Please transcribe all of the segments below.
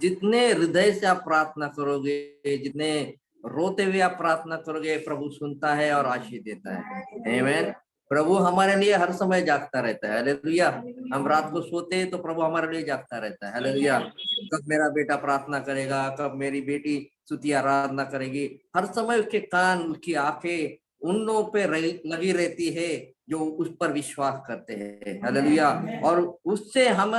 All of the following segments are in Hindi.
जितने हृदय से आप प्रार्थना करोगे, जितने रोते हुए आप प्रार्थना करोगे, प्रभु सुनता है और आशीष देता है। आमीन। प्रभु हमारे लिए हर समय जागता रहता है। हालेलुया। हम रात को सोते हैं तो प्रभु हमारे लिए जागता रहता है। हालेलुया। कब मेरा बेटा प्रार्थना करेगा, कब मेरी बेटी स्तुति आराधना करेगी, हर समय उसके कान, उसकी आंखें उन लोगों पे लगी रहती है जो उस पर विश्वास करते हैं। हालेलुया। और उससे हम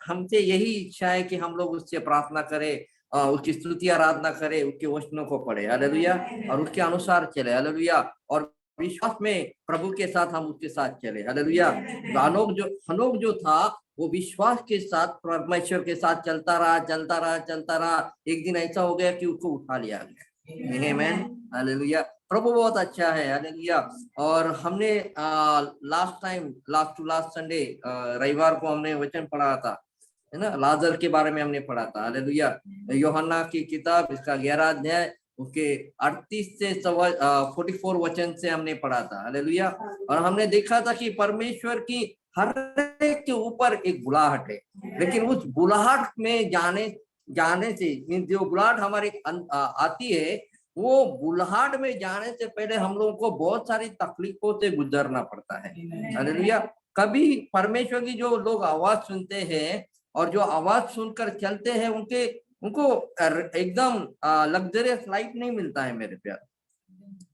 हमसे यही इच्छा है कि हम लोग उससे प्रार्थना करें, उसकी स्तुति आराधना करे, उसके वचनों को पढ़े। हालेलुया। और उसके अनुसार चले। हालेलुया। और विश्वास में प्रभु के साथ हम उसके साथ चले। हालेलुया। हनोक जो था वो विश्वास के साथ परमेश्वर के साथ चलता रहा। एक दिन ऐसा हो गया कि उसको उठा लिया गया। आमीन। हालेलुया। प्रभु बहुत अच्छा है। हालेलुया। और हमने लास्ट संडे रविवार को हमने वचन पढ़ा था, है ना, लाजर के बारे में हमने पढ़ा था। हालेलुया। यूहन्ना की किताब इसका 11 अध्याय उसके 38 से 44 वचन से हमने पढ़ा था। हालेलुया। और हमने देखा था कि परमेश्वर की हर एक के ऊपर एक बुलाहट है, लेकिन उस बुलाहट में जाने से जो बुलाहट हमारे आती है, वो बुलाहट में जाने से पहले हम लोगों को बहुत सारी तकलीफों से गुजरना पड़ता है। हालेलुया। कभी परमेश्वर की जो लोग आवाज सुनते हैं और जो आवाज सुनकर चलते हैं, उनको एकदम लग्जरियस लाइफ नहीं मिलता है मेरे प्यार,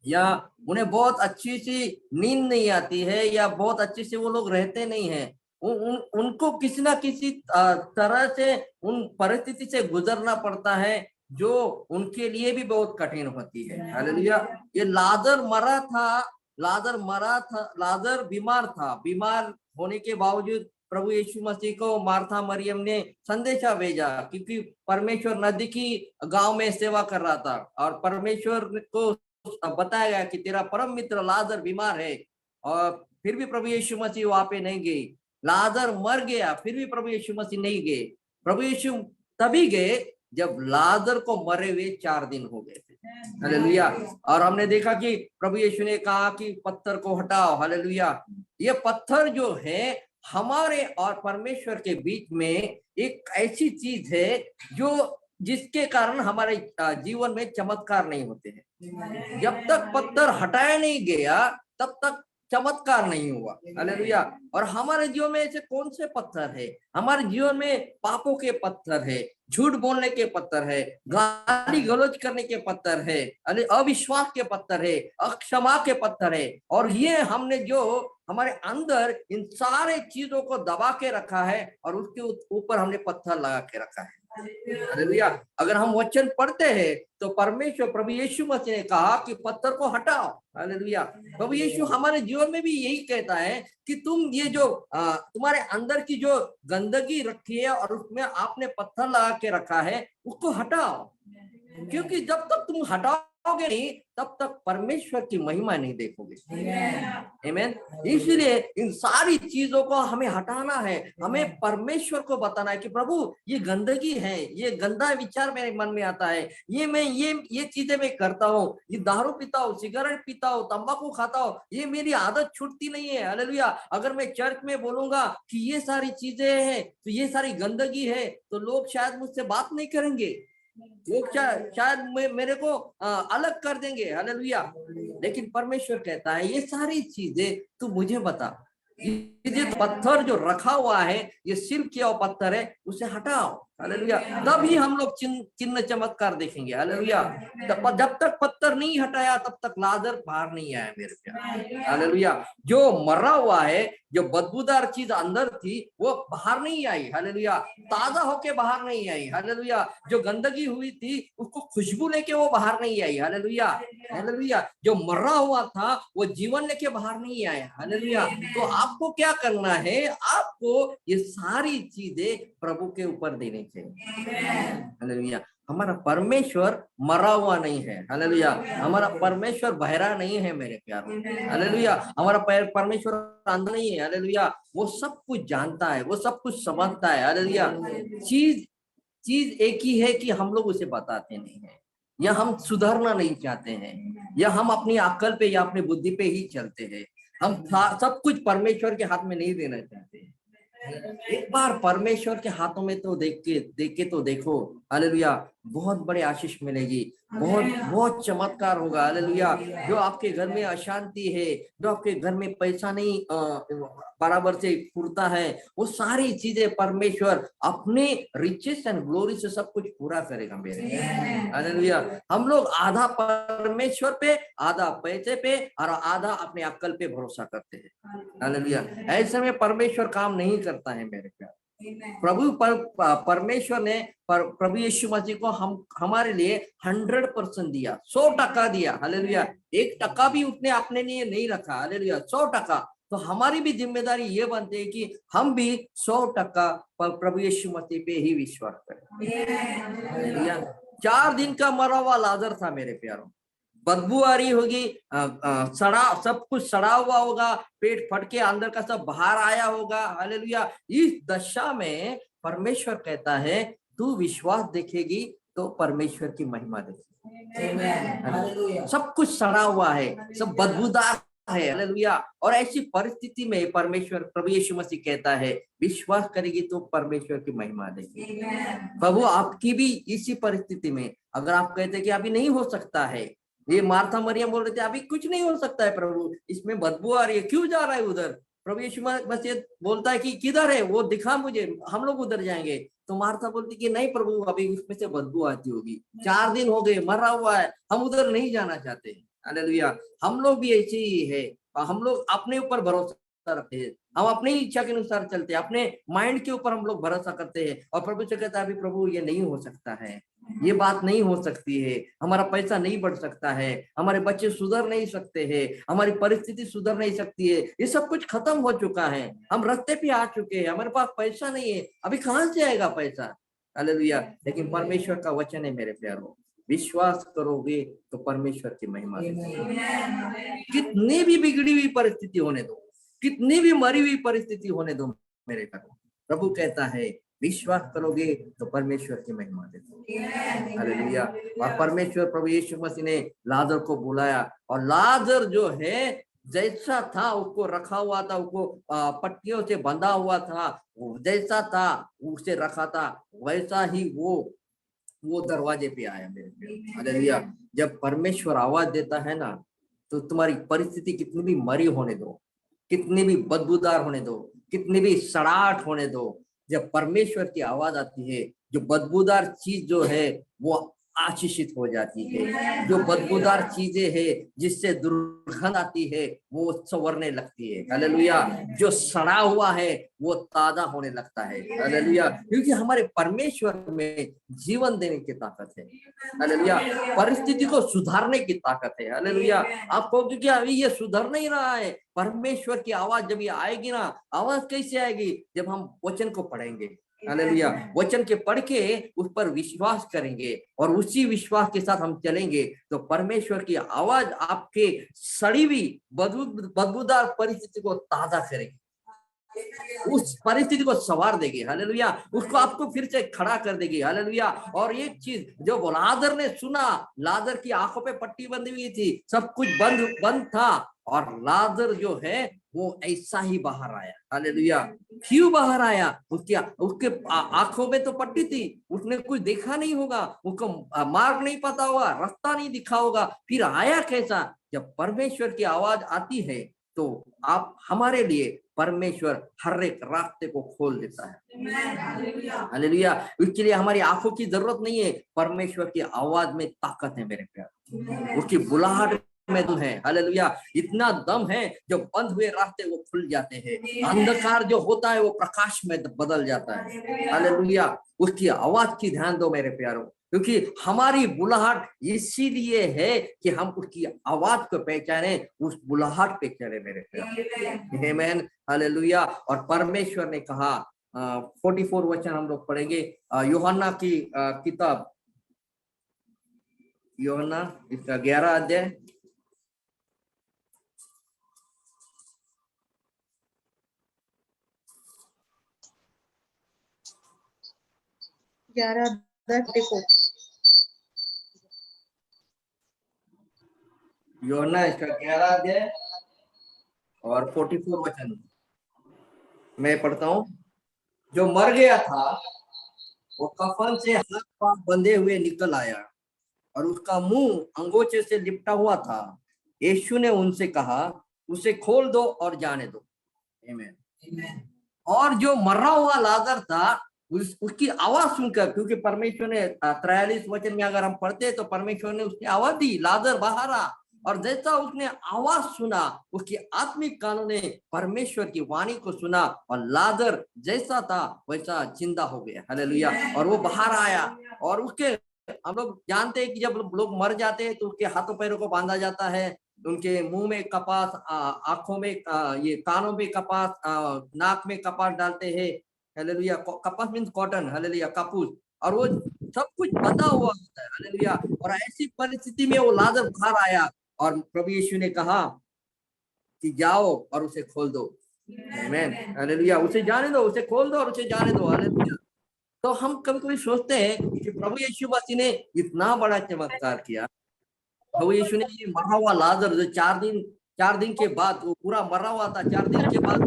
या उन्हें बहुत अच्छी सी नींद नहीं आती है, या बहुत अच्छे से वो लोग रहते नहीं है। उनको किसी ना किसी तरह से उन परिस्थिति से गुजरना पड़ता है जो उनके लिए भी बहुत कठिन होती है। हालेलुया। ये लाजर बीमार था। बीमार होने के बावजूद प्रभु यीशु मसीह को मार्था मरियम ने संदेशा भेजा, क्योंकि परमेश्वर नजदीकी गांव में सेवा कर रहा था और परमेश्वर को बताया गया कि तेरा परम मित्र लाजर बीमार है। और फिर भी प्रभु यीशु मसीह वहां पे नहीं गए। लाजर मर गया, फिर भी प्रभु यीशु मसीह नहीं गए। प्रभु यीशु तभी गए जब लाजर को मरे हुए 4 दिन हो गए थे। हालेलुया। और हमने देखा कि प्रभु यीशु ने कहा कि पत्थर को हटाओ। हालेलुया। ये पत्थर जो है हमारे और परमेश्वर के बीच में एक ऐसी चीज है जो जिसके कारण हमारे जीवन में चमत्कार नहीं होते हैं। जब तक पत्थर हटाया नहीं गया तब तक चमत्कार नहीं हुआ। हालेलुया। और हमारे जीवन में ऐसे कौन से पत्थर है? हमारे जीवन में पापों के पत्थर है, झूठ बोलने के पत्थर है, गाली गलौज करने के पत्थर है, अविश्वास के पत्थर है, अक्षमा के पत्थर है। और ये हमने जो हमारे अंदर इन सारे चीजों को दबा के रखा है और उसके ऊपर हमने पत्थर लगा के रखा है। हालेलुया। अगर हम वचन पढ़ते हैं तो परमेश्वर प्रभु यीशु मसीह ने कहा कि पत्थर को हटाओ। हालेलुया। प्रभु यीशु हमारे जीवन में भी यही कहता है कि तुम ये जो तुम्हारे अंदर की जो गंदगी रखी है और उसमें आपने पत्थर लगा के रखा है, उसको हटाओ। क्योंकि जब तक तुम हटाओगे नहीं तब तक परमेश्वर की महिमा नहीं देखोगे। आमीन। इसलिए इन सारी चीजों को हमें हटाना है। हमें परमेश्वर को बताना है कि प्रभु ये गंदगी है, ये गंदा विचार मेरे मन में आता है, ये चीजें मैं करता हूँ, ये दारू पीता हूँ, सिगरेट पीता हूँ, तंबाकू खाता हूँ, ये मेरी आदत छूटती नहीं है। हालेलुया। अगर मैं चर्च में बोलूंगा कि ये सारी चीजें हैं, तो ये सारी गंदगी है, तो लोग शायद मुझसे बात नहीं करेंगे, लोग शायद मेरे को अलग कर देंगे। हालेलुया। लेकिन परमेश्वर कहता है ये सारी चीजें तू मुझे बता, ये पत्थर जो रखा हुआ है, ये सिर्फ किया हुआ पत्थर है, उसे हटाओ। हालेलुया। तभी हम लोग चिन्ह चमत्कार देखेंगे। हालेलुया। जब तक पत्थर नहीं हटाया तब तक लाजर बाहर नहीं आया मेरे प्यारे। हालेलुया। जो मरा हुआ है, जो बदबूदार चीज अंदर थी, वो बाहर नहीं आई। हालेलुया। ताजा होके बाहर नहीं आई। हालेलुया। जो गंदगी हुई थी उसको खुशबू लेके वो बाहर नहीं आई। हालेलुया। हालेलुया। जो मरा हुआ था वो जीवन लेके बाहर नहीं आया। हालेलुया। तो आपको क्या करना है? आपको ये सारी चीजें प्रभु के ऊपर देनी चाहिए। हालेलुया। हमारा परमेश्वर मरा हुआ नहीं है। हालेलुया। हमारा परमेश्वर बहरा नहीं है मेरे प्यारों। हालेलुया। हमारा परमेश्वर अंधा नहीं है। हालेलुया। वो सब कुछ जानता है, वो सब कुछ समझता है। हालेलुया। चीज एक ही है कि हम लोग उसे बताते नहीं है, या हम सुधरना नहीं चाहते हैं, या हम अपनी अक्ल पे या अपनी बुद्धि पे ही चलते हैं। हम सब कुछ परमेश्वर के हाथ में नहीं देना चाहते हैं। एक बार परमेश्वर के हाथों में तो देख के तो देखो, हालेलुया, बहुत बड़ी आशीष मिलेगी, बहुत बहुत चमत्कार होगा, हालेलुया। जो आपके घर में अशांति है, जो आपके घर में पैसा नहीं बराबर से पूरता है, वो सारी चीजें परमेश्वर अपने रिचेस एंड ग्लोरी से सब कुछ पूरा करेगा मेरे, हालेलुया। हम लोग आधा परमेश्वर पे, आधा पैसे पे और आधा अपने अक्ल पे भरोसा करते हैं, हालेलुया। ऐसे में परमेश्वर काम नहीं करता है मेरे प्यार। परमेश्वर ने प्रभु यीशु मसीह को हमारे लिए 100% दिया, 100% दिया, हालेलुया। 1% भी उसने अपने लिए नहीं रखा, हालेलुया, 100%। तो हमारी भी जिम्मेदारी ये बनती है कि हम भी 100% प्रभु यीशु मसीह पे ही विश्वास करें, हालेलुया। 4 दिन का मरा हुआ लाजर था मेरे प्यारों, बदबू आ रही होगी, सड़ा, सब कुछ सड़ा हुआ होगा, पेट फट के अंदर का सब बाहर आया होगा, हालेलुया। इस दशा में परमेश्वर कहता है तू विश्वास देखेगी तो परमेश्वर की महिमा देखेगी। सब कुछ सड़ा हुआ है, सब बदबूदार है, हालेलुया। और ऐसी परिस्थिति में परमेश्वर प्रभु यीशु मसीह कहता है विश्वास करेगी तो परमेश्वर की महिमा देगी। प्रभु आपकी भी इसी परिस्थिति में, अगर आप कहते कि अभी नहीं हो सकता है, ये मार्था मरियम बोल रहे थे अभी कुछ नहीं हो सकता है प्रभु, इसमें बदबू आ रही है, क्यों जा रहा है उधर, प्रभु यीशु मसीह बोलता है कि किधर है वो, दिखा मुझे, हम लोग उधर जाएंगे। तो मार्था बोलती कि नहीं प्रभु, अभी उसमें से बदबू आती होगी, 4 दिन हो गए, मरा हुआ है, हम उधर नहीं जाना चाहते। हालेलुया। हम लोग भी ऐसे ही है, हम लोग अपने ऊपर भरोसा रखते हैं, हम अपनी इच्छा के अनुसार चलते हैं, अपने माइंड के ऊपर हम लोग भरोसा करते हैं, और प्रभु से कहता है अभी प्रभु ये नहीं हो सकता है, ये बात नहीं हो सकती है, हमारा पैसा नहीं बढ़ सकता है, हमारे बच्चे सुधर नहीं सकते हैं, हमारी परिस्थिति सुधर नहीं सकती है, ये सब कुछ खत्म हो चुका है, हम रास्ते पे आ चुके हैं, हमारे पास पैसा नहीं है, अभी कहां से आएगा पैसा, हालेलुया। लेकिन परमेश्वर का वचन है मेरे प्यारों, विश्वास करोगे तो परमेश्वर की महिमा देखेंगे। कितनी भी बिगड़ी हुई परिस्थिति होने दो, कितनी भी मरी हुई परिस्थिति होने दो मेरे प्यारों, प्रभु कहता है विश्वास करोगे तो परमेश्वर की महिमा देखोगे, हालेलुया। और परमेश्वर प्रभु यीशु मसीह ने लाजर को बुलाया, और लाजर जो है जैसा था उसको रखा हुआ था, उसको पट्टियों से बंधा हुआ था, जैसा था उसे रखा था, वैसा ही वो दरवाजे पे आया मेरे प्यारे, हालेलुया। जब परमेश्वर आवाज देता है ना, तो तुम्हारी परिस्थिति कितनी भी मरी होने दो, कितनी भी बदबूदार होने दो, कितनी भी सड़ाहट होने दो, जब परमेश्वर की आवाज आती है, जो बदबूदार चीज जो है वो आशीषित हो जाती है, जो बदबूदार चीजें है जिससे दुर्गंध आती है वो संवरने लगती है, हालेलुया। जो सड़ा हुआ है वो ताजा होने लगता है, हालेलुया, क्योंकि हमारे परमेश्वर में जीवन देने की ताकत है, हालेलुया, परिस्थिति को सुधारने की ताकत है, हालेलुया। आप कहोगे कि अभी ये सुधर नहीं रहा है, परमेश्वर की आवाज जब ये आएगी ना, आवाज कैसे आएगी, जब हम वचन को पढ़ेंगे, हालेलुया, वचन के पढ़ के उस पर विश्वास करेंगे और उसी विश्वास के साथ हम चलेंगे, तो परमेश्वर की आवाज आपके सड़ी हुई बदबूदार परिस्थिति को ताजा करेगी, उस परिस्थिति को संवार देगी, हालेलुया, उसको आपको फिर से खड़ा कर देगी, हालेलुया। और एक चीज जो लाजर ने सुना, लाजर की आंखों पे पट्टी बंधी हुई थी, सब कुछ बंद बंद था, और लाजर जो है वो ऐसा ही बाहर आया, हालेलुया। क्यों बाहर आया, उसके उसके आंखों में तो पट्टी थी, उसने कुछ देखा नहीं होगा, उसको मार्ग नहीं पता होगा, रास्ता नहीं दिखा होगा, फिर आया कैसा, जब परमेश्वर की आवाज आती है तो आप हमारे लिए परमेश्वर हर एक रास्ते को खोल देता है, हालेलुया। उसके लिए हमारी आंखों की जरूरत नहीं है, परमेश्वर की आवाज में ताकत है मेरे प्यार, उसकी बुलाहट में दम है, हालेलुया। इतना दम है जो बंद हुए रास्ते वो खुल जाते हैं, अंधकार जो होता है वो प्रकाश में बदल जाता है, हालेलुया। उसकी आवाज की ध्यान दो मेरे प्यारों, क्योंकि हमारी बुलाहट इसीलिए है कि हम उसकी आवाज को पहचाने, उस बुलाहट पे चले मेरे प्यारे, आमीन, हालेलुया। और परमेश्वर ने कहा, 44 वचन हम लोग पढ़ेंगे, यूहन्ना की किताब, यूहन्ना इसका 11 अध्याय, यूहन्ना इसका 11 अध्याय और 44 वचन मैं पढ़ता हूँ। जो मर गया था वो कफन से हाथ पांव बंधे हुए निकल आया और उसका मुंह अंगोछे से लिपटा हुआ था। यीशु ने उनसे कहा, उसे खोल दो और जाने दो। आमीन। और जो मरा हुआ लाजर था, उसकी आवाज सुनकर, क्योंकि परमेश्वर ने 43 वचन में अगर हम पढ़ते तो परमेश्वर ने उसकी आवाज दी, लाजर बाहर आ। और जैसा उसने आवाज सुना, उसकी आत्मिक कानों ने परमेश्वर की वाणी को सुना और लाजर जैसा था वैसा जिंदा हो गया। हालेलुया। और वो बाहर आया और उसके, हम लोग जानते हैं कि जब लोग मर जाते हैं तो उसके हाथों पैरों को बांधा जाता है, उनके मुंह में कपास, आंखों में, ये कानों में कपास, नाक में कपास डालते हैं। हालेलुया। कपास मीन्स कॉटन, हालेलुया, कपूस। और वो सब कुछ बंधा हुआ होता है। हालेलुया। और ऐसी परिस्थिति में वो लाजर बाहर आया और प्रभु यीशु ने कहा कि जाओ और उसे खोल दो। आमीन। हालेलुया। उसे जाने दो, उसे खोल दो और उसे जाने दो। हालेलुया। तो हम कभी कभी सोचते हैं कि प्रभु यीशु मसीह ने इतना बड़ा चमत्कार किया। प्रभु यीशु ने ये मरा हुआ लाजर जो 4 दिन के बाद वो पूरा मरा हुआ था, 4 दिन के बाद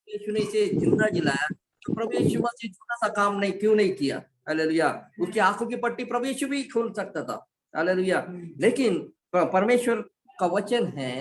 यीशु ने इसे जिंदा जिलाया। तो प्रभु यीशु मसीह छोटा सा काम नहीं क्यों नहीं किया। हालेलुया। उसकी आंखों की पट्टी प्रभु यीशु भी खोल सकता था। हालेलुया। लेकिन परमेश्वर का वचन है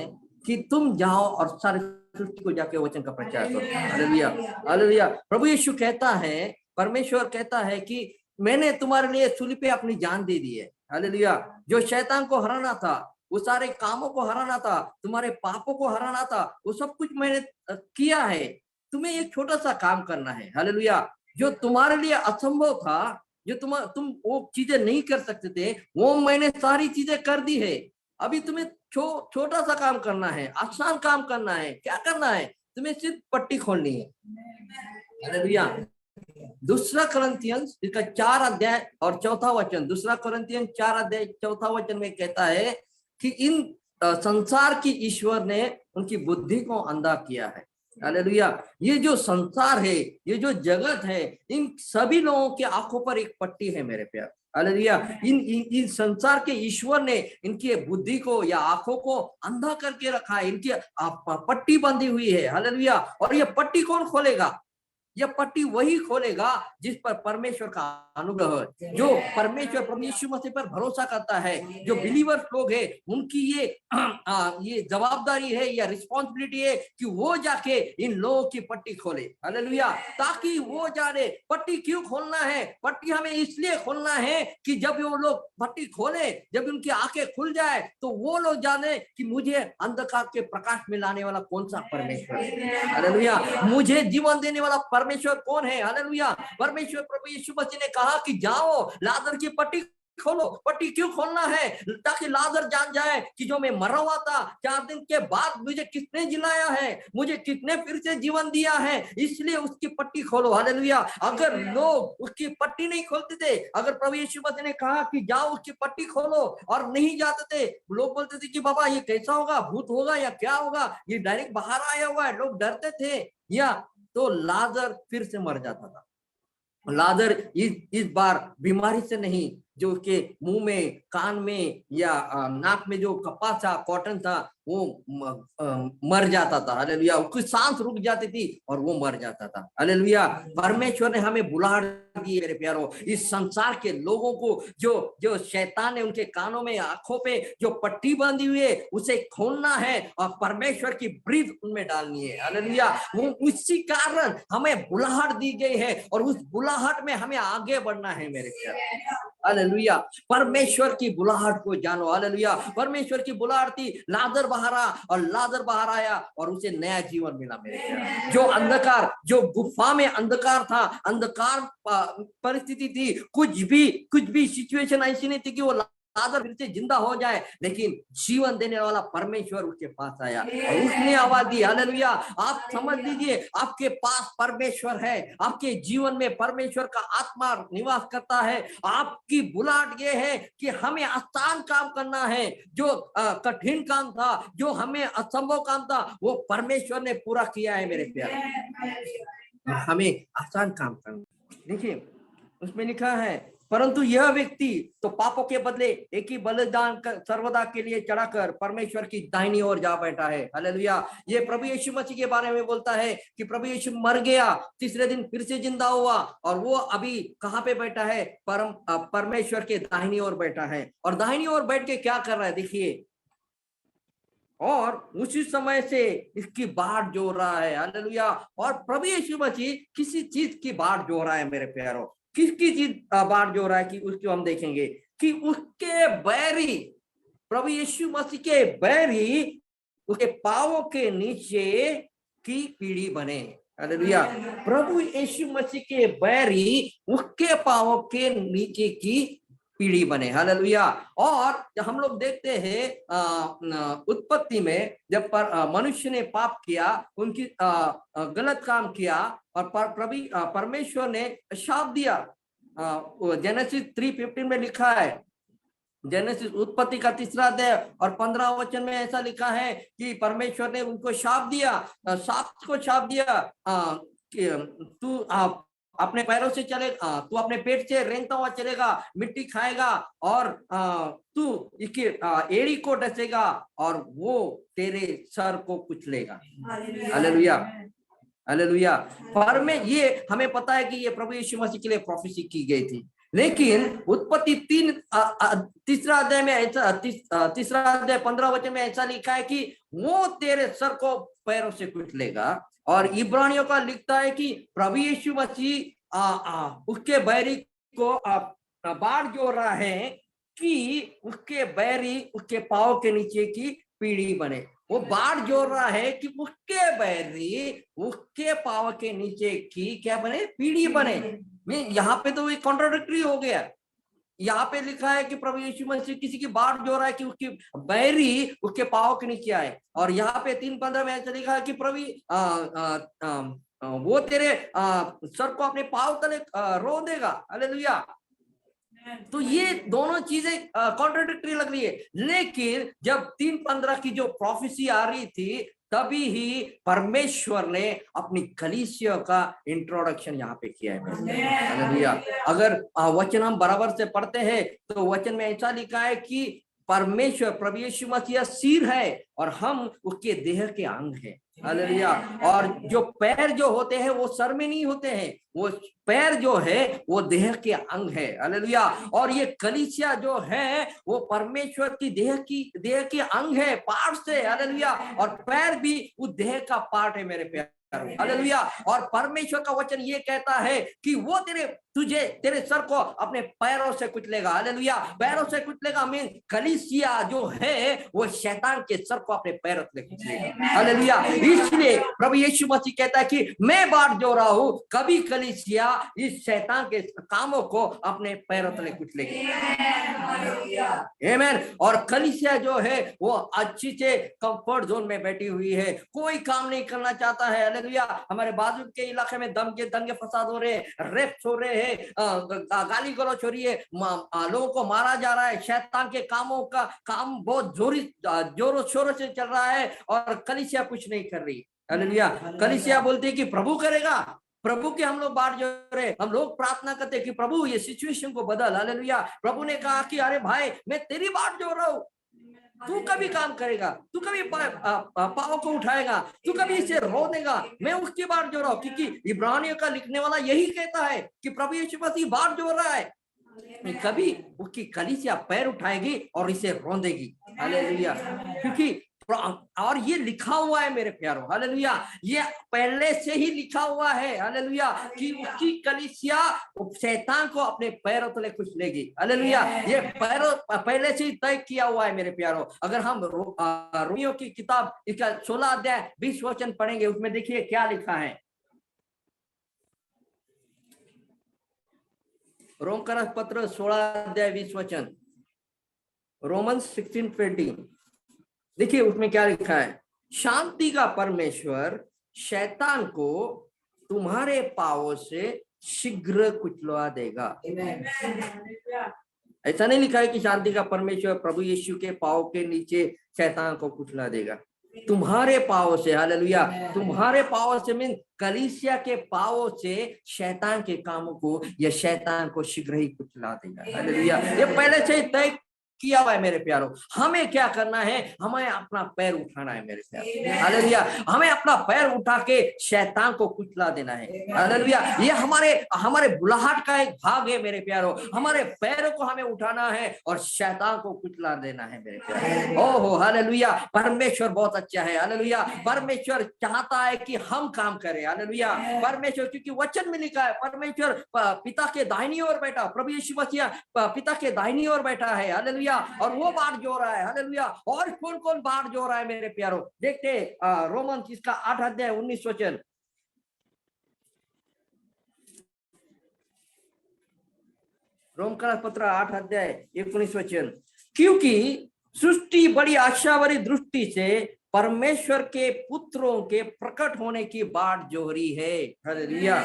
कि तुम जाओ और सारी सृष्टि को जाके वचन का प्रचार करो। हालेलुया। हालेलुया। प्रभु यीशु कहता है, परमेश्वर कहता है कि मैंने तुम्हारे लिए सूली पे अपनी जान दे दी है। हालेलुया। जो शैतान को हराना था, वो सारे कामों को हराना था, तुम्हारे पापों को हराना था, वो सब कुछ मैंने किया है। तुम्हें एक छोटा सा काम करना है। हालेलुया। जो तुम्हारे लिए असंभव था, जो तुम वो चीजें नहीं कर सकते थे, वो मैंने सारी चीजें कर दी है। अभी तुम्हें छोटा सा काम करना है, आसान काम करना है। क्या करना है? तुम्हें सिर्फ पट्टी खोलनी है। हालेलुया। दूसरा करंथियंस इसका 4 अध्याय और चौथा वचन, दूसरा करंथियंस 4 अध्याय चौथा वचन में कहता है कि इन संसार की ईश्वर ने उनकी बुद्धि को अंधा किया है। हालेलुया। ये जो संसार है, ये जो जगत है, इन सभी लोगों के आंखों पर एक पट्टी है मेरे प्यार। हालेलुया। इन संसार के ईश्वर ने इनकी बुद्धि को या आंखों को अंधा करके रखा है, इनकी पट्टी बंधी हुई है। हालेलुया। और ये पट्टी कौन खोलेगा? यह पट्टी वही खोलेगा जिस पर परमेश्वर का अनुग्रह है, जो परमेश्वर प्रभु यीशु मसीह पर भरोसा करता है। जो बिलीवर्स लोग हैं, उनकी ये जवाबदारी है या रिस्पॉन्सिबिलिटी है कि वो जाके इन लोगों की पट्टी खोले। हालेलुया। ताकि वो जाने पट्टी क्यों खोलना है। पट्टी हमें इसलिए खोलना है कि जब वो लोग पट्टी खोले, जब उनकी आंखें खुल जाए, तो वो लोग जाने कि मुझे अंधकार के प्रकाश में लाने वाला कौन सा परमेश्वर है। हालेलुया। मुझे जीवन देने वाला परमेश्वर कौन है। हालेलुया। परमेश्वर प्रभु यीशु मसीह ने कहा कि जाओ लाजर की पट्टी खोलो। पट्टी क्यों खोलना है? ताकि लाजर जान जाए कि जो मैं मरा हुआ था, 4 दिन के बाद मुझे किसने जिलाया है, मुझे किसने फिर से जीवन दिया है, इसलिए उसकी पट्टी खोलो। हालेलुया। अगर लोग उसकी पट्टी नहीं खोलते थे, अगर प्रभु यीशु मसीह ने कहा कि जाओ उसकी पट्टी खोलो और नहीं जाते थे, लोग बोलते थे कि बाबा ये कैसा होगा, भूत होगा या क्या होगा, ये डायरेक्ट बाहर आया हुआ है, लोग डरते थे। या तो लाजर फिर से मर जाता था। लाजर इस बार बीमारी से नहीं, जो उसके मुंह में, कान में या नाक में जो कपास था, कॉटन था, वो मर जाता था। हालेलुया। उसकी सांस रुक जाती थी और वो मर जाता था। हालेलुया। परमेश्वर ने हमें बुलाहट दी मेरे प्यारो, इस संसार के लोगों को जो जो शैतान ने उनके कानों में, आंखों पे जो पट्टी बांधी हुई है, उसे खोलना है और परमेश्वर की ब्रीथ उनमें डालनी है। हालेलुया। वो उसी कारण हमें बुलाहट दी गई है और उस बुलाहट में हमें आगे बढ़ना है मेरे प्यारे। हालेलुया। परमेश्वर की बुलाहट को जानो। हालेलुया। परमेश्वर की बुलाहट थी, लाजर बाहर आ, और लाजर बाहर आया और उसे नया जीवन मिला मेरे प्यारे। जो अंधकार, जो गुफा में अंधकार था, अंधकार परिस्थिति थी, कुछ भी सिचुएशन ऐसी नहीं थी कि वो लाजर फिर से जिंदा हो जाए, लेकिन जीवन देने वाला परमेश्वर उसके पास आया और उसने आवाज दी। हालेलुया। आप समझ लीजिए, आपके पास परमेश्वर है, आपके जीवन में परमेश्वर का आत्मा निवास करता है। आपकी बुलाहट ये है कि हमें आसान काम करना है। जो कठिन काम था, जो हमें असंभव काम था, वो परमेश्वर ने पूरा किया है मेरे प्यारे। हमें आसान काम करना। देखिए उसमें लिखा है परंतु यह व्यक्ति तो पापों के बदले एक ही बलिदान सर्वदा के लिए चढ़ाकर परमेश्वर की दाहिनी ओर जा बैठा है। हालेलुया। ये प्रभु यीशु मसीह के बारे में बोलता है कि प्रभु यीशु मर गया, तीसरे दिन फिर से जिंदा हुआ, और वो अभी कहाँ पे बैठा है? परमेश्वर के दाहिनी ओर बैठा है। और दाहिनी ओर बैठ के क्या कर रहा है देखिए, और उसी समय से इसकी बाट जोड़ रहा है। हालेलुया। और प्रभु यीशु मसीह किसी चीज की बाट जोड़ रहा है मेरे प्यारों। किसकी चीज बाट जोड़ रहा है कि उसको हम देखेंगे कि उसके बैरी, प्रभु यीशु मसीह के बैरी उसके पांवों के नीचे की पीढ़ी बने। हालेलुया। प्रभु यीशु मसीह के बैरी उसके पांवों के नीचे की पीढ़ी बने। हालेलुया। और हम लोग देखते हैं उत्पत्ति में जब मनुष्य ने पाप किया, उनकी गलत काम किया, और परमेश्वर ने शाप दिया। जेनेसिस 3:15 में लिखा है, जेनेसिस उत्पत्ति का 3 अध्याय और 15 वचन में ऐसा लिखा है कि परमेश्वर ने उनको शाप दिया, शाप दिया कि तू अपने पैरों से चलेगा, तू अपने पेट से रेंगता हुआ चलेगा, मिट्टी खाएगा, और तू इसकी एड़ी को डसेगा और वो तेरे सर को कुचलेगा। हालेलुया। हालेलुया। पर में ये हमें पता है कि ये प्रभु यीशु मसीह के लिए प्रोफेसी की गई थी, लेकिन उत्पत्ति 3 अध्याय में ऐसा 3 अध्याय 15 वचन में ऐसा लिखा है कि वो तेरे सर को पैरों से कुचलेगा। और इब्रानियों का लिखता है कि प्रभु यीशु मसीह उसके बैरी को बाढ़ जोड़ रहा है कि उसके बैरी उसके पांव के नीचे की पीढ़ी बने। वो बाढ़ जोड़ रहा है कि उसके बैरी उसके पांव के नीचे की क्या बने? पीढ़ी बने। यहाँ पे तो ये कॉन्ट्राडिक्टरी हो गया। यहाँ पे लिखा है कि प्रभु यीशु मसीह किसी की बाट जो रहा है कि उसकी बैरी उसके पांव के नीचे आए, और यहाँ पे 3:15 में ऐसा लिखा है कि प्रभु वो तेरे सर को अपने पांव तले रो देगा। हालेलुया। तो ये दोनों चीजें कॉन्ट्राडिक्टरी लग रही है, लेकिन जब 3:15 की जो प्रोफेसी आ रही थी तभी ही परमेश्वर ने अपनी कलीसिया का इंट्रोडक्शन यहाँ पे किया है। हालेलुया। अगर वचन हम बराबर से पढ़ते हैं तो वचन में ऐसा लिखा है कि परमेश्वर प्रभु यीशु मसीह सिर है और हम उसके देह के अंग हैं। हालेलुया। और जो पैर जो होते हैं वो सर में नहीं होते हैं, वो पैर जो है वो देह के अंग है। हालेलुया। और ये कलीसिया जो है वो परमेश्वर की देह के अंग है, पार्ट है। हालेलुया। और पैर भी उस देह का पार्ट है मेरे प्यार। हालेलुया। और परमेश्वर का वचन ये कहता है कि वो तेरे सर को अपने पैरों से कुचलेगा। हालेलुया। पैरों से कुचलेगा मीन कलीसिया जो है वो शैतान के सर को अपने पैरों से कुचलेगा। हालेलुया। इसलिए प्रभु यीशु मसीह कहता है कि मैं बात जो रहा हूं, कभी कलीसिया इस शैतान के कामों को अपने पैरों तले कुचलेगी। आमीन। और कलीसिया जो है वो अच्छी से कंफर्ट जोन में बैठी हुई है, कोई काम नहीं करना चाहता है। हालेलुया। हमारे बाजू के इलाके में दंगे फसाद हो रहे हैं, रेप्स हो रहे हैं, गाली गलौज हो रही है, लोगों को मारा जा रहा है, शैतान के काम बहुत जोरों शोरों से चल रहा है, और कलीसिया कुछ नहीं कर रही। हालेलुया। कलीसिया बोलती है कि प्रभु करेगा, प्रभु के हम लोग बात जो रहे, हम लोग प्रार्थना करते कि प्रभु ये सिचुएशन को बदल। हालेलुया। प्रभु ने कहा कि अरे भाई मैं तेरी बात जो रहा हूं, तू कभी काम करेगा, तू कभी पाँव को उठाएगा, तू कभी इसे रो देगा, मैं उसकी बात जो रहा हूं। क्योंकि इब्रानियों का लिखने वाला यही कहता है कि प्रभु यीशु मसीह बात जो रहा है, कभी उसकी कलीसिया पैर उठाएगी और इसे रोंदेगी। हालेलुया। क्योंकि और ये लिखा हुआ है मेरे प्यारों। हालेलुया। ये पहले से ही लिखा हुआ है। हालेलुया। कि उसकी कलीसिया शैतान को अपने पैरों तले कुचलेगी। हालेलुया। ये पैरों पहले से ही तय किया हुआ है मेरे प्यारों। अगर हम रोमियो की किताब इसका 16 अध्याय 20 वचन पढ़ेंगे, उसमें देखिए क्या लिखा है। रोमकरस पत्र 16 अध्याय 20 वचन, रोमन्स 16:20। देखिए उसमें क्या लिखा है। शांति का परमेश्वर शैतान को तुम्हारे पांवों से शीघ्र कुचलवा देगा। ऐसा नहीं लिखा है कि शांति का परमेश्वर प्रभु यीशु के पांव के नीचे शैतान को कुचला देगा। तुम्हारे पाँव से, हालेलुया, तुम्हारे पाँव से मीन कलीसिया के पाँव से शैतान के कामों को या शैतान को शीघ्र ही कुचला देगा। हालेलुया, ये पहले से ही तय किया हुआ है मेरे प्यारों। हमें क्या करना है? हमें अपना पैर उठाना है मेरे प्यारों। हालेलुया, हमें अपना पैर उठा के शैतान को कुचला देना है। हालेलुया, ये हमारे हमारे बुलाहट का एक भाग है मेरे प्यारों। हमारे पैरों को हमें उठाना है और शैतान को कुचला देना है मेरे प्यारों। ओहो हालेलुया, परमेश्वर बहुत अच्छा है। हालेलुया, परमेश्वर चाहता है कि हम काम करें। हालेलुया, परमेश्वर, क्योंकि वचन में लिखा है परमेश्वर पिता के दाहिनी ओर बैठा, प्रभु यीशु मसीह पिता के दाहिनी ओर बैठा है। हालेलुया, और वो बाढ़ जो रहा है। हालेलुया, और कौन कौन बाढ़ जो रहा है मेरे प्यारों? देखते रोमन इसका 8 अध्याय 19 वचन। रोम का पत्र 8 अध्याय 19 वचन। क्योंकि सृष्टि बड़ी आशावादी दृष्टि से परमेश्वर के पुत्रों के प्रकट होने की बाट जोहरी है। हालेलुया,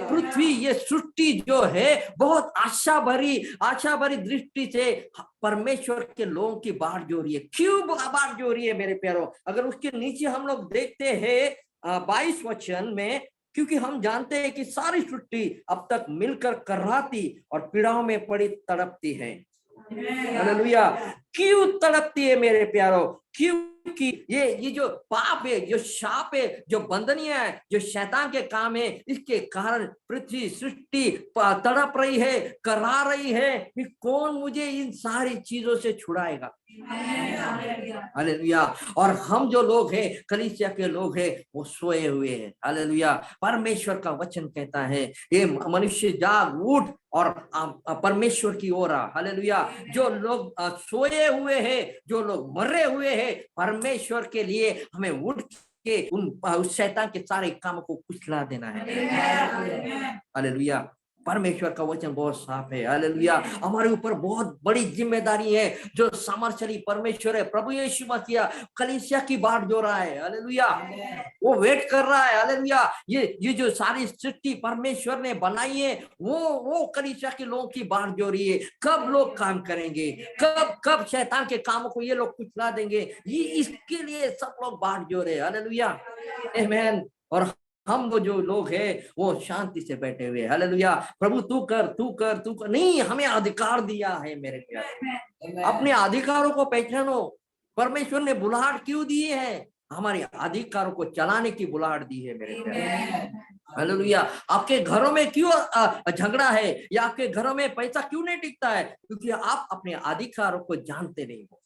पृथ्वी, ये सृष्टि जो है बहुत आशा भरी दृष्टि से परमेश्वर के लोगों की बाट जोहरी है। क्यों बाट जोहरी है मेरे प्यारों? अगर उसके नीचे हम लोग देखते हैं 22 वचन में, क्योंकि हम जानते हैं कि सारी सृष्टि अब तक मिलकर कर्राती और पीड़ाओं में पड़ी तड़पती है। हालेलुया, क्यों तड़पती है मेरे प्यारों? क्योंकि ये जो पाप है, जो शाप है, जो बंधनियां है, जो शैतान के काम है, इसके कारण पृथ्वी सृष्टि तड़प रही है, करा रही है कि कौन मुझे इन सारी चीजों से छुड़ाएगा। हालेलुया, और हम जो लोग हैं, कलीसिया के लोग हैं, वो सोए हुए हैं। हालेलुया, परमेश्वर का वचन कहता है ये मनुष्य जाग उठ और परमेश्वर की ओर आ। हालेलुया, जो लोग सोए हुए हैं, जो लोग मरे हुए हैं, परमेश्वर के लिए हमें उठ के उस शैतान के सारे काम को कुचला देना है। हालेलुया, परमेश्वर का वचन बहुत साफ है। हालेलुया, हमारे ऊपर बहुत बड़ी जिम्मेदारी है। जो सामर्थ्यशाली परमेश्वर है, प्रभु यीशु मसीह कलीसिया की बाट जो रहा है। हालेलुया, वो वेट कर रहा है। हालेलुया, ये जो सारी सृष्टि परमेश्वर ने बनाई है, वो कलीसिया के लोगों की बाट जो रही है। कब लोग काम करेंगे? कब शैतान के कामों को ये लोग कुचला देंगे? ये इसके लिए सब लोग बाट जो रहे। हालेलुया, आमीन। और हम वो जो लोग हैं वो शांति से बैठे हुए। हालेलुया, प्रभु तू कर नहीं, हमें अधिकार दिया है मेरे प्यारे। अपने अधिकारों को पहचानो। परमेश्वर ने बुलाहट क्यों दी है? हमारे अधिकारों को चलाने की बुलाहट दी है मेरे प्यारे। हालेलुया, आपके घरों में क्यों झगड़ा है या आपके घरों में पैसा क्यों नहीं टिकता है? क्योंकि आप अपने अधिकारों को जानते नहीं हो।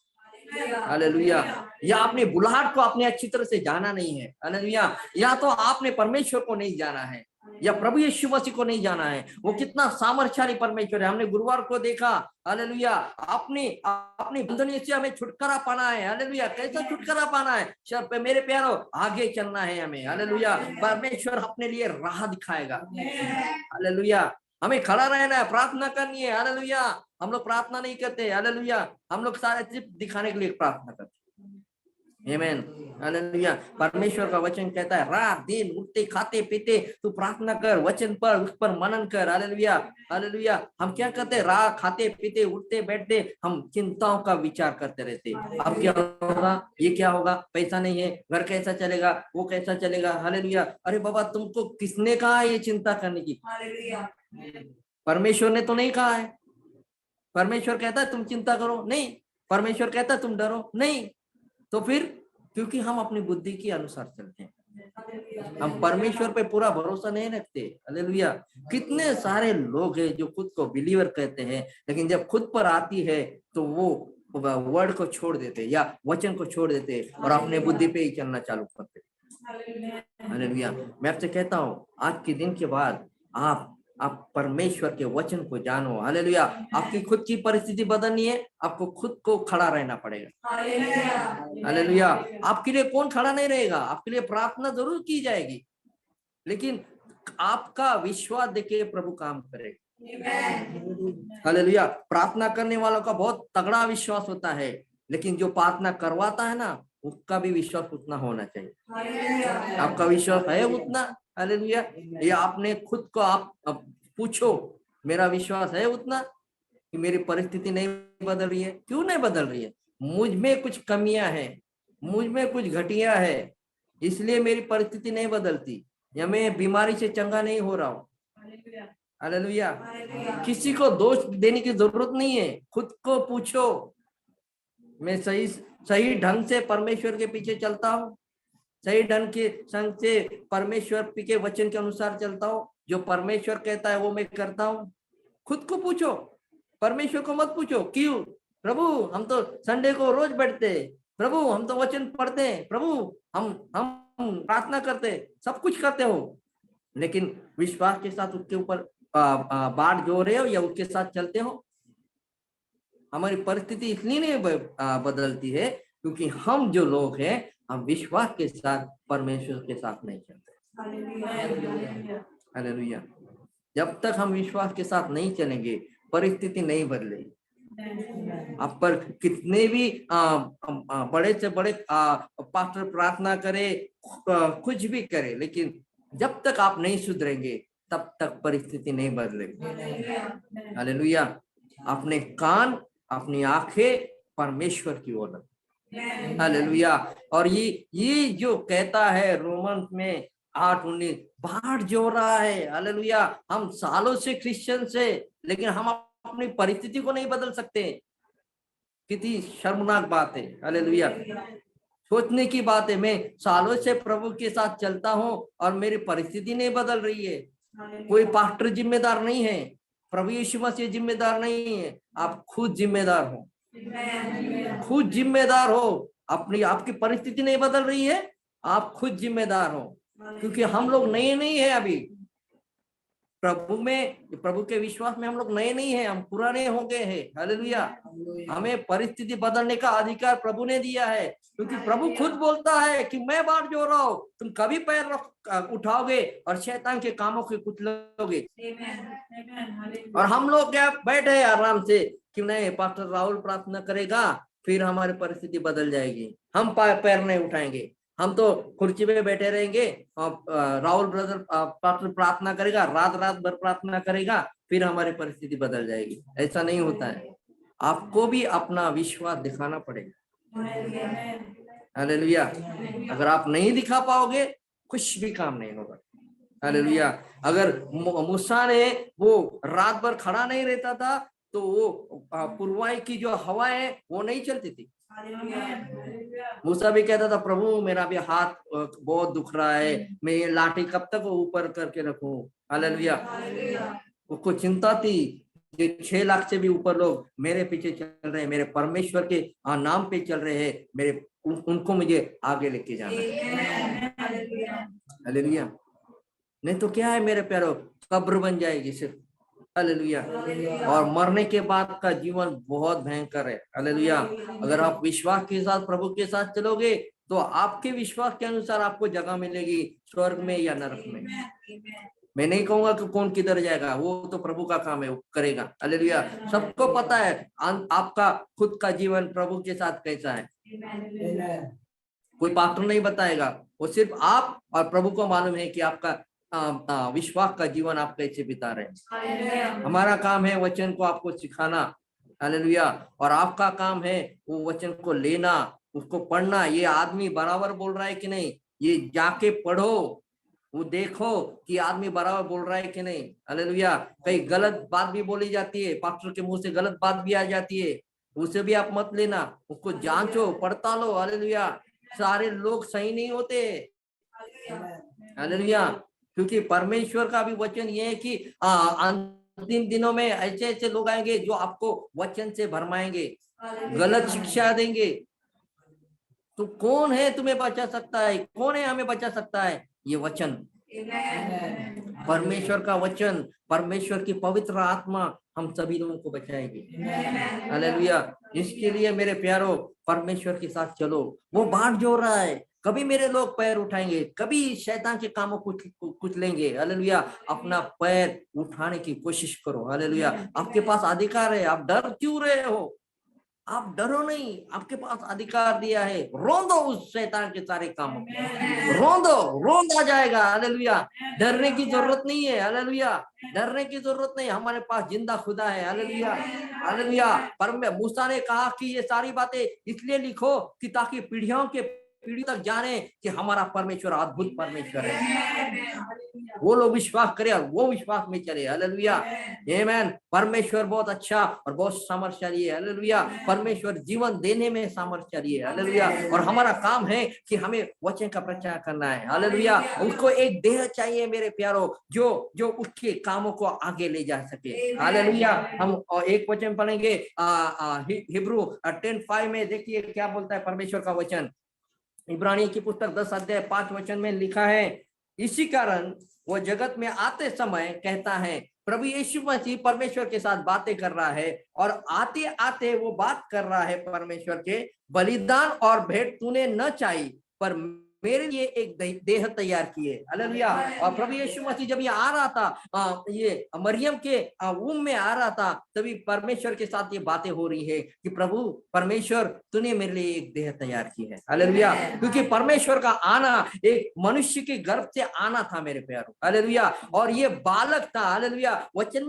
हालेलुया, या आपने बुलाहट को आपने अच्छी तरह से जाना नहीं है। हालेलुया, या तो आपने परमेश्वर को नहीं जाना है या प्रभु यीशु मसीह को नहीं जाना है। वो कितना सामर्थ्यशाली परमेश्वर है। हमने गुरुवार को देखा। हालेलुया, अपनी बंधन से हमें छुटकारा पाना है। हालेलुया, कैसा छुटकारा पाना है? शर्त मेरे प्यारों, आगे चलना है हमें। हालेलुया, परमेश्वर अपने लिए राह दिखाएगा। हालेलुया, हमें खड़ा रहना है, प्रार्थना करनी है। हालेलुया, हम लोग प्रार्थना नहीं करते। हालेलुया, हम लोग सारे सिर्फ दिखाने के लिए प्रार्थना करते हैं। आमीन, हालेलुया, परमेश्वर का वचन कहता है रात दिन उठते खाते पीते तू प्रार्थना कर, वचन पर उस पर मनन कर। हालेलुया, हालेलुया, हम क्या करते हैं? रात खाते पीते उठते बैठते हम चिंताओं का विचार करते रहते। अब क्या होगा, ये क्या होगा, पैसा नहीं है, घर कैसा चलेगा, वो कैसा चलेगा। हालेलुया, अरे बाबा तुमको किसने कहा है ये चिंता करने की? परमेश्वर ने तो नहीं कहा है। परमेश्वर कहता है तुम चिंता करो नहीं, परमेश्वर कहता है तुम डरो नहीं। तो फिर क्योंकि हम अपनी बुद्धि के अनुसार चलते हैं, हम परमेश्वर पे पूरा भरोसा नहीं रखते। हालेलुया, कितने सारे लोग हैं जो खुद को बिलीवर कहते हैं, लेकिन जब खुद पर आती है तो वो वर्ड को छोड़ देते या वचन को छोड़ देते और अपने बुद्धि पे ही चलना चालू करते। हालेलुया, मैं आपसे कहता हूँ आज के दिन के बाद आप परमेश्वर के वचन को जानो। हालेलुया, आपकी खुद की परिस्थिति बदलनी है, आपको खुद को खड़ा रहना पड़ेगा। हालेलुया, आपके लिए कौन खड़ा नहीं रहेगा? आपके लिए प्रार्थना जरूर की जाएगी, लेकिन आपका विश्वास देके प्रभु काम करेगा। हालेलुया, प्रार्थना करने वालों का बहुत तगड़ा विश्वास होता है, लेकिन जो प्रार्थना करवाता है ना उसका भी विश्वास उतना होना चाहिए। आपका विश्वास है उतना? हालेलुया, या आपने खुद को आप पूछो मेरा विश्वास है उतना कि मेरी परिस्थिति नहीं बदल रही है? क्यों नहीं बदल रही है? मुझ में कुछ कमियां हैं, मुझ में कुछ घटिया है, इसलिए मेरी परिस्थिति नहीं बदलती, या मैं बीमारी से चंगा नहीं हो रहा हूँ। हालेलुया। किसी को दोष देने की जरूरत नहीं है, खुद को पूछो, मैं सही सही ढंग से परमेश्वर के पीछे चलता हूँ, सही ढंग के संग से परमेश्वर के वचन के अनुसार चलता हूँ, जो परमेश्वर कहता है वो मैं करता हूँ। खुद को पूछो, परमेश्वर को मत पूछो क्यों प्रभु हम तो संडे को रोज बैठते हैं, प्रभु हम तो वचन पढ़ते हैं, प्रभु हम प्रार्थना करते हैं, सब कुछ करते हो, लेकिन विश्वास के साथ उसके ऊपर बाढ़ जो रहे हो या उसके साथ चलते हो। हमारी परिस्थिति इसलिए नहीं बदलती है क्योंकि हम जो लोग हैं हम विश्वास के साथ परमेश्वर के साथ नहीं चलते। हालेलुया। जब तक हम विश्वास के साथ नहीं चलेंगे परिस्थिति नहीं बदलेगी। आप पर कितने भी बड़े से बड़े पास्टर प्रार्थना करे, कुछ भी करे, लेकिन जब तक आप नहीं सुधरेंगे तब तक परिस्थिति नहीं बदलेगी। हालेलुया। अपने कान, अपनी आंखें परमेश्वर की ओर रखें। हालेलुया। और ये जो कहता है रोमन में 8:19, बाढ़ जो रहा है, हालेलुया, हम सालों से क्रिश्चियन से, लेकिन हम अपनी परिस्थिति को नहीं बदल सकते। कितनी शर्मनाक बात है। हालेलुया। सोचने की बात है, मैं सालों से प्रभु के साथ चलता हूँ और मेरी परिस्थिति नहीं बदल रही है। कोई पास्टर जिम्मेदार नहीं है, प्रभु यीशु मसीह जिम्मेदार नहीं है, आप खुद जिम्मेदार हो। खुद जिम्मेदार हो। अपनी आपकी परिस्थिति नहीं बदल रही है, आप खुद जिम्मेदार हो, क्योंकि हम लोग नए नहीं है अभी प्रभु में, प्रभु के विश्वास में हम लोग नए नहीं है, हम पुराने हो गए हैं। हालेलुया। हमें परिस्थिति बदलने का अधिकार प्रभु ने दिया है, क्योंकि प्रभु खुद बोलता है कि मैं बाढ़ जो रहा हूं, तुम कभी पैर उठाओगे और शैतान के कामों को कुचलोगे। और हम लोग क्या बैठे हैं आराम से कि नहीं पास्टर राहुल प्रार्थना करेगा फिर हमारी परिस्थिति बदल जाएगी, हम पैर नहीं उठाएंगे, हम तो कुर्सी पे बैठे रहेंगे, राहुल ब्रदर पास्टर प्रार्थना करेगा, रात रात भर प्रार्थना करेगा, फिर हमारी परिस्थिति बदल जाएगी। ऐसा नहीं होता है। आपको भी अपना विश्वास दिखाना पड़ेगा। हालेलुया। अगर आप नहीं दिखा पाओगे कुछ भी काम नहीं होगा। हालेलुया। अगर मूसा ने वो रात भर खड़ा नहीं रहता था तो वो पूर्वाई की जो हवा है वो नहीं चलती थी। मूसा भी कहता था प्रभु मेरा भी हाथ बहुत दुख रहा है, मैं ये लाठी कब तक ऊपर करके रखूं। हालेलुया। उसको चिंता थी, ये 6 लाख से भी ऊपर लोग मेरे पीछे चल रहे हैं, मेरे परमेश्वर के नाम पे चल रहे हैं, मेरे उनको मुझे आगे लेके जाना है। हालेलुया। नहीं तो क्या है मेरे प्यारो, कब्र बन जाएगी सिर्फ। हालेलुया। और मरने के बाद का जीवन बहुत भयंकर है। हालेलुया। अगर आप विश्वास के साथ प्रभु के साथ चलोगे तो आपके विश्वास के अनुसार आपको जगह मिलेगी, स्वर्ग में या नरक में। मैं नहीं कहूंगा कि कौन किधर जाएगा, वो तो प्रभु का काम है, वो करेगा। हालेलुया। सबको पता है आपका खुद का जीवन प्रभु के साथ कैसा है, कोई पास्टर नहीं बताएगा, वो सिर्फ आप और प्रभु को मालूम है कि आपका विश्वास का जीवन आप कैसे बिता रहे हैं। हमारा काम है वचन को आपको सिखाना। हालेलुया। और आपका काम है वो वचन को लेना, उसको पढ़ना। ये आदमी बराबर बोल रहा है कि नहीं, ये जाके पढ़ो, वो देखो कि आदमी बराबर बोल रहा है कि नहीं। हालेलुया। कई गलत बात भी बोली जाती है, पास्टर के मुंह से गलत बात भी आ जाती है, उसे भी आप मत लेना, उसको जांचो पड़तालो। हालेलुया। सारे लोग सही नहीं होते। हालेलुया। क्योंकि परमेश्वर का भी वचन ये है कि अंतिम दिनों में ऐसे ऐसे लोग आएंगे जो आपको वचन से भरमाएंगे, गलत शिक्षा देंगे। तो कौन है तुम्हें बचा सकता है, कौन है हमें बचा सकता है? ये वचन, परमेश्वर का वचन, परमेश्वर की पवित्र आत्मा हम सभी लोगों को बचाएगी। हालेलुया। इसके लिए मेरे प्यारो परमेश्वर के साथ चलो। वो बाढ़ जो रहा है, कभी मेरे लोग पैर उठाएंगे, कभी शैतान के कामों को कुछ लेंगे। हालेलुया। अपना पैर उठाने की कोशिश करो। हालेलुया। आपके पास अधिकार है, आप डर क्यों रहे हो? आप डरो नहीं, आपके पास अधिकार दिया है। रोंदो उस शैतान के सारे कामों को, रोंदो, रोंद आ जाएगा। हालेलुया। डरने की जरूरत नहीं है। हालेलुया। डरने की जरूरत नहीं, हमारे पास जिंदा खुदा है। हालेलुया। हालेलुया। पर मूसा ने कहा कि ये सारी बातें इसलिए लिखो कि ताकि पीढ़ियों के पीढ़ी तक जाने कि हमारा परमेश्वर अद्भुत परमेश्वर है। वो लोग विश्वास करे और वो विश्वास में चले। हालेलुया। आमीन। परमेश्वर बहुत अच्छा और बहुत सामर्थ्यशाली है। हालेलुया। परमेश्वर जीवन देने में सामर्थ्यशाली है। हालेलुया। और हमारा काम है कि हमें वचन का प्रचार करना है। हालेलुया। उसको एक देह चाहिए मेरे प्यारो, जो जो उसके कामों को आगे ले जा सके। हालेलुया। हम एक वचन पढ़ेंगे हिब्रू 10:5 में। देखिए क्या बोलता है परमेश्वर का वचन। इब्रानी की पुस्तक 10 अध्याय 5 वचन में लिखा है, इसी कारण वो जगत में आते समय कहता है। प्रभु यीशु मसीह परमेश्वर के साथ बातें कर रहा है और आते आते वो बात कर रहा है परमेश्वर के, बलिदान और भेंट तूने न चाहिए पर मेरे लिए एक देह तैयार किए। हालेलुया। और प्रभु यीशु मसीह जब ये आ रहा था, ये मरियम के वूम में आ रहा था, तभी परमेश्वर के साथ ये बातें हो रही है कि प्रभु परमेश्वर तूने मेरे लिए एक देह तैयार की है। हालेलुया। क्योंकि परमेश्वर का आना एक मनुष्य के गर्भ से आना था मेरे प्यारों। हालेलुया। और ये बालक था। हालेलुया। वचन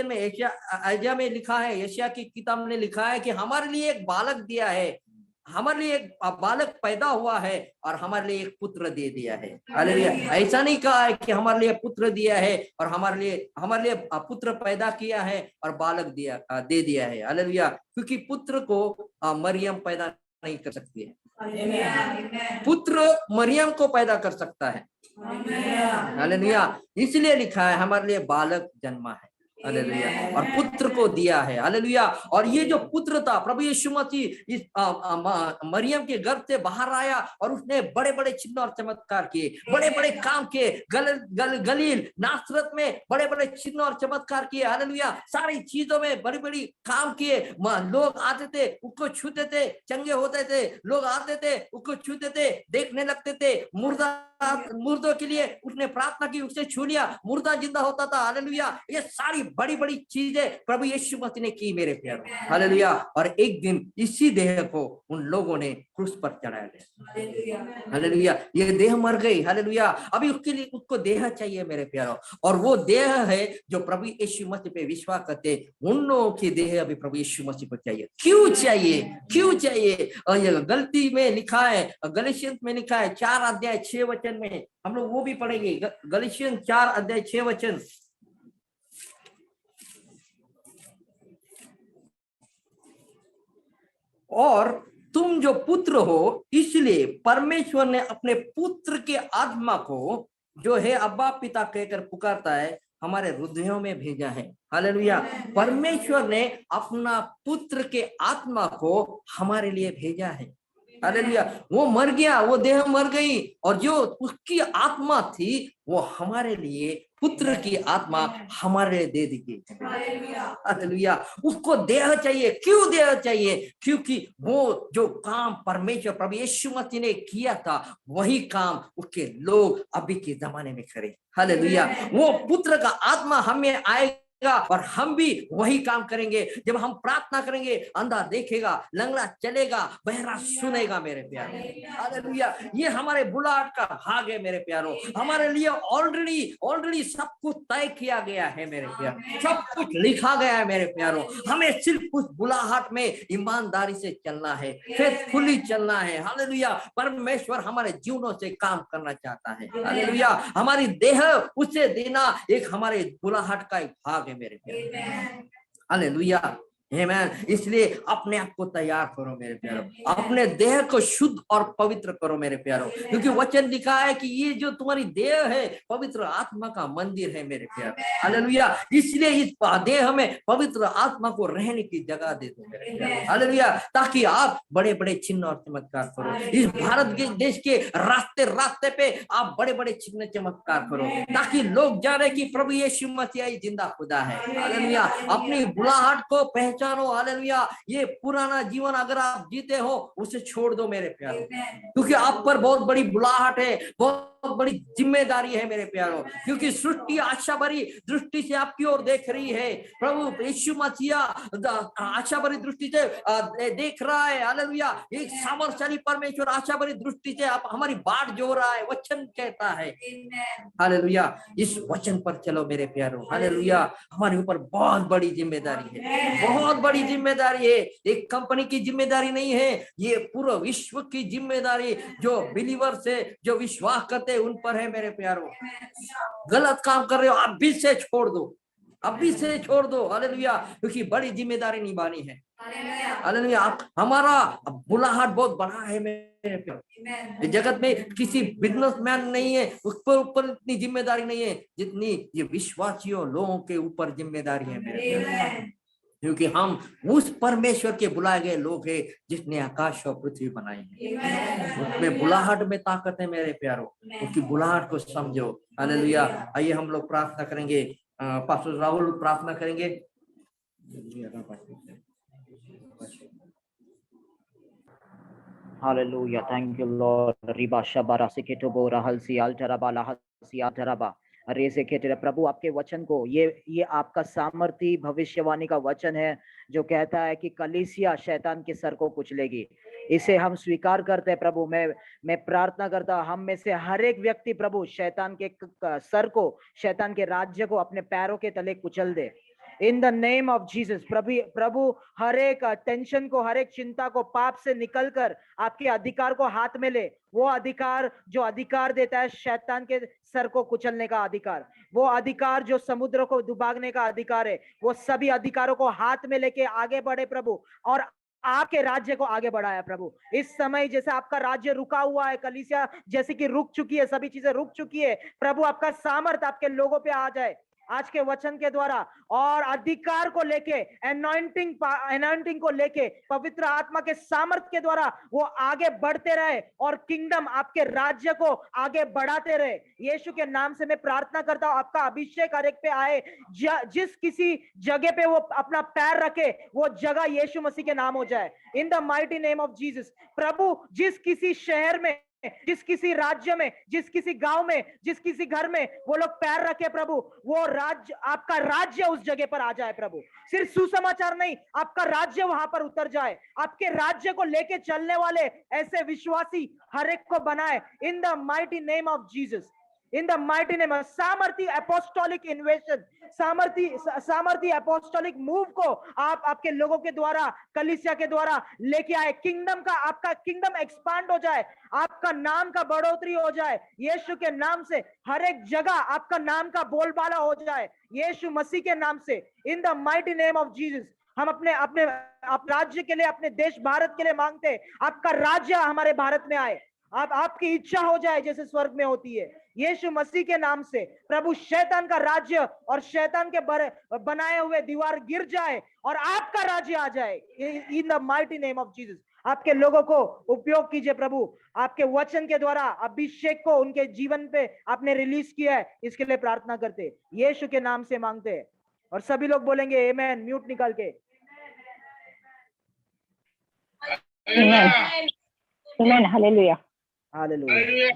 में यशायाह में लिखा है, यशायाह की किताब में लिखा है कि हमारे लिए एक बालक दिया है, हमारे लिए एक बालक पैदा हुआ है और हमारे लिए एक पुत्र दे दिया है। हालेलुया। ऐसा नहीं कहा है कि हमारे लिए पुत्र दिया है और हमारे लिए पुत्र पैदा किया है और बालक दे दिया है। हालेलुया। क्योंकि पुत्र को मरियम पैदा नहीं कर सकती है, पुत्र मरियम को पैदा कर सकता है। हालेलुया। इसलिए लिखा है हमारे लिए बालक जन्मा है। हालेलुया। और पुत्र को दिया है। हालेलुया। और ये जो पुत्र था प्रभु यीशु मसीह इस मरियम के गर्भ से बाहर आया और उसने बड़े बड़े चिन्ह और चमत्कार किए, बड़े बड़े काम किए। गलील नासरत में बड़े बड़े चिन्ह और चमत्कार किए। हालेलुया। सारी चीजों में बड़ी बड़ी काम किए। लोग आते थे उसको छूते थे, चंगे होते थे। लोग आते थे उसको छूते थे, देखने लगते थे। मुर्दों के लिए उसने प्रार्थना की, उससे छू लिया, मुर्दा जिंदा होता था। हालेलुया। ये सारी बड़ी बड़ी चीजें प्रभु यीशु मसीह ने की मेरे प्यारे। हालेलुया। और एक दिन इसी देह को उन लोगों ने क्रूस पर चढ़ाया। हालेलुया। ये देह मर गई। हालेलुया। अभी उसके लिए उसको देह चाहिए मेरे प्यारों, और वो देह है जो प्रभु यीशु मसीह पे विश्वास करते, उन लोगों की देह अभी प्रभु यीशु मसीह को चाहिए। क्यों चाहिए? क्यों चाहिए? गलती में लिखा है, गलीशियंस में लिखा है 4 अध्याय 6 वचन में, हम लोग वो भी पढ़ेंगे। गलीशियंस 4 अध्याय 6 वचन। और तुम जो पुत्र हो इसलिए परमेश्वर ने अपने पुत्र के आत्मा को, जो है अब्बा पिता कहकर पुकारता है, हमारे हृदयों में भेजा है। हालेलुया। परमेश्वर ने अपना पुत्र के आत्मा को हमारे लिए भेजा है। हालेलुया। वो मर गया, वो देह मर गई, और जो उसकी आत्मा थी वो हमारे लिए, पुत्र की आत्मा हमारे लिए दे दी गई। हालेलुया। उसको देह चाहिए। क्यों देह चाहिए? क्योंकि वो जो काम परमेश्वर प्रभु यीशु मसीह ने किया था, वही काम उसके लोग अभी के जमाने में करें। हालेलुया। वो पुत्र का आत्मा हमें आएगा और हम भी वही काम करेंगे। जब हम प्रार्थना करेंगे, अंधा देखेगा, लंगड़ा चलेगा, बहरा सुनेगा मेरे प्यारे। हालेलुया। ये हमारे बुलाहट का भाग है मेरे प्यारों। हमारे लिए ऑलरेडी सब कुछ तय किया गया है मेरे प्यारों, सब कुछ लिखा गया है मेरे प्यारों। हमें सिर्फ उस बुलाहट में ईमानदारी से चलना है, फेथफुली चलना है। हालेलुया। परमेश्वर हमारे जीवनों से काम करना चाहता है। हालेलुया। हमारी देह उसे देना एक हमारे बुलाहट का एक भाग है मेरे प्यारे। हालेलुया। आमीन। इसलिए अपने आप को तैयार करो मेरे प्यारों, अपने देह को शुद्ध और पवित्र करो मेरे प्यारों, क्योंकि वचन लिखा है कि ये जो तुम्हारी देह है पवित्र आत्मा का मंदिर है मेरे प्यारों। हालेलुया। इसलिए इस देह में पवित्र आत्मा को रहने की जगह दे दो मेरे प्यारों। हालेलुया। ताकि आप बड़े बड़े चिन्ह और चमत्कार करो। इस भारत के देश के रास्ते पे आप बड़े बड़े चिन्ह चमत्कार करो, ताकि लोग जाने कि प्रभु यीशु मसीह जिंदा खुदा है। हालेलुया। अपनी बुलाहट को पहचानो। हालेलुया। ये पुराना जीवन अगर आप जीते हो उसे छोड़ दो मेरे प्यारे, क्योंकि आप पर बहुत बड़ी बुलाहट है, बहुत बड़ी जिम्मेदारी है मेरे प्यारों, क्योंकि सृष्टि आशा भरी दृष्टि से आपकी ओर देख रही है। प्रभु यीशु मसीह आशा भरी दृष्टि से देख रहा है। हालेलुया। एक सामर्थ्यशाली परमेश्वर आशा भरी दृष्टि से आप हमारी बाट जो रहा है, वचन कहता है। हालेलुया। इस वचन पर चलो मेरे प्यारों। हालेलुया। हमारे ऊपर बहुत बड़ी जिम्मेदारी है, बहुत बड़ी जिम्मेदारी है। एक कंपनी की जिम्मेदारी नहीं है, ये पूरा विश्व की जिम्मेदारी जो बिलीवर से जो विश्वास करते हैं उन पर है मेरे प्यारों। गलत काम कर रहे हो अभी से छोड़ दो, अभी से छोड़ दो। हालेलुया। क्योंकि बड़ी जिम्मेदारी निभानी है। हालेलुया। हमारा बुलाहट बहुत बड़ा है मेरे प्यारों। जगत में किसी बिजनेसमैन नहीं है ऊपर ऊपर इतनी जिम्मेदारी नहीं है जितनी ये विश्वासियों लोगों के ऊपर जिम्मेदारी है मेरे प्यारों। क्योंकि हम उस परमेश्वर के बुलाए गए लोग हैं जिसने आकाश और पृथ्वी बनाई है। उसमें बुलाहट में ताकत है मेरे प्यारों, उसकी बुलाहट को समझो। हालेलुया। आइए हम लोग प्रार्थना करेंगे। पास्टर राहुल प्रार्थना करेंगे। Hallelujah. Thank you, Lord. Riba shabara siketo bo rahal sial taraba lahal sial taraba. रेसे खेते प्रभु आपके वचन को ये आपका सामर्थी भविष्यवाणी का वचन है जो कहता है कि कलीसिया शैतान के सर को कुचलेगी। इसे हम स्वीकार करते हैं प्रभु। मैं प्रार्थना करता हूं हम में से हर एक व्यक्ति प्रभु शैतान के सर को, शैतान के राज्य को अपने पैरों के तले कुचल दे। In the name of Jesus प्रभु हर एक टेंशन को, हर एक चिंता को पाप से निकलकर आपके अधिकार को हाथ में ले। वो अधिकार जो अधिकार देता है शैतान के सर को कुचलने का अधिकार, वो अधिकार जो समुद्र को डुबाने का अधिकार है, वो सभी अधिकारों को हाथ में लेके आगे बढ़े प्रभु और आपके राज्य को आगे बढ़ाया प्रभु। इस समय जैसे आपका राज्य रुका हुआ है, कलीसिया जैसे कि रुक चुकी है, सभी चीजें रुक चुकी है प्रभु, आपका सामर्थ आपके लोगों पे आ जाए आज के वचन के द्वारा और अधिकार को लेके, एनॉइंटिंग को लेके, पवित्र आत्मा के सामर्थ के द्वारा वो आगे बढ़ते रहे और किंगडम आपके राज्य को आगे बढ़ाते रहे। यीशु के नाम से मैं प्रार्थना करता हूं आपका अभिषेक हर एक पे आए। जिस किसी जगह पे वो अपना पैर रखे वो जगह यीशु मसीह के नाम हो जाए। In the mighty name of Jesus प्रभु जिस किसी शहर में, जिस किसी राज्य में, जिस किसी गांव में, जिस किसी घर में वो लोग पैर रखे प्रभु, वो राज्य, आपका राज्य उस जगह पर आ जाए प्रभु। सिर्फ सुसमाचार नहीं, आपका राज्य वहां पर उतर जाए। आपके राज्य को लेके चलने वाले ऐसे विश्वासी हर एक को बनाए। इन the mighty name of Jesus, in the mighty name of सामर्थी अपोस्टोलिक इन्वेशन, सामर्थी अपोस्टोलिक मूव को आप आपके लोगों के द्वारा, कलीसिया के द्वारा लेके आए। किंगडम का, आपका किंगडम एक्सपांड हो जाए, आपका नाम का बढ़ोतरी हो जाए यीशु के नाम से। हर एक जगह आपका नाम का बोलबाला हो जाए यीशु मसीह के नाम से। इन the mighty name of Jesus हम अपने अपने राज्य के लिए, अपने देश भारत के लिए मांगते हैं, आपका राज्य हमारे भारत में आए। आपकी इच्छा हो जाए जैसे स्वर्ग में होती है यीशु मसीह के नाम से। प्रभु शैतान का राज्य और शैतान के बनाए हुए दीवार गिर जाए और आपका राज्य आ जाए in the mighty name of Jesus. आपके लोगों को उपयोग कीजिए प्रभु, आपके वचन के द्वारा अभिषेक को उनके जीवन पे आपने रिलीज किया है, इसके लिए प्रार्थना करते यीशु के नाम से मांगते हैं। और सभी लोग बोलेंगे आमेन, म्यूट निकाल के। आमेन, हालेलुया, हालेलुया।